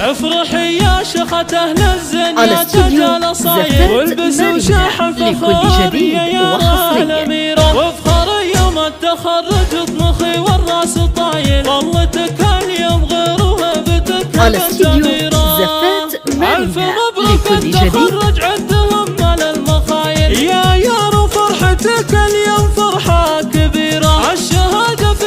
افرحي يا شخة اهل الزين يا تجال صاير والبسوا شاح فخاري يا الاميرة وافخر يوم التخرج اطمخي والراس طايل ظلتك اليوم غير وهبتك الجميرة الف مبروك التخرج عدهم مال المخايل يا يارو فرحتك اليوم فرحة كبيرة الشهادة في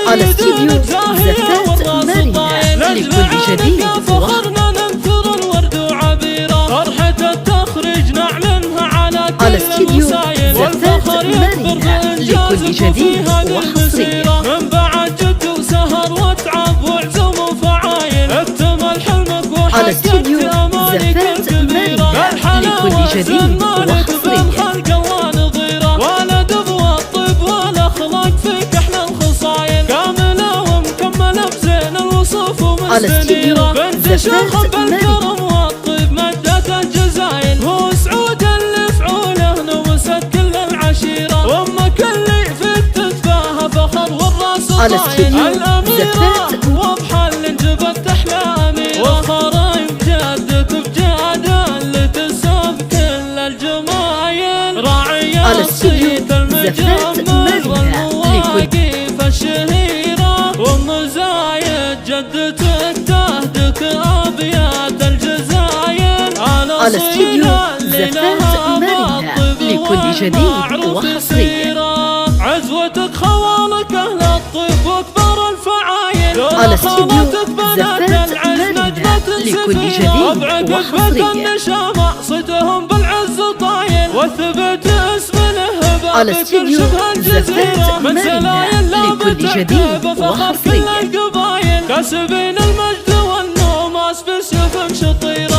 يدك زاهية والراس طايل لكل جديد فخرنا ننثر الورد وعبيرة فرحة التخرج نعلنها على كل المسايل والفخر يكبر بإنجازك وفيها للمسيرة من بعد جد وسهر وتعب وعزم وفعايل اكتمل حلمك وحققت امانيك الكبيرة بالحلاوة زمانك بالخلق الله نظيرة ولد بالطيب والاخلاق فيك احلى الخصايل كاملة ومكملة بزين الوصف ومستنيرة بنت شيخ بالكرم والطيب مدت الجزايل وسعود اللي فعوله نوست كل العشيرة وامك اللي فيك تتباهى فخر والراس طايل الاميرة واضحة اللي انجبت احلى اميرة وخرايب جدك بجادة اللي تسب كل الجمايل راعية الصيت المجمل والمواقف الشهيرة وام زايد جدتك تهدك ابيات الجزايل على صيلة اللي لها مطب لكل جديد وحصري عزوتك خوالك اهل الطيب واكبر الفعايل على استديو بنات العز نجمة لكل جديد وحصري النشامة صيتهم بالعز طايل وثبت اسم الهبة على استديو الجزيرة من سلايل لكل جديد بفخر كل القبايل كاسبين المجد والنوماس بسيوف شطيرة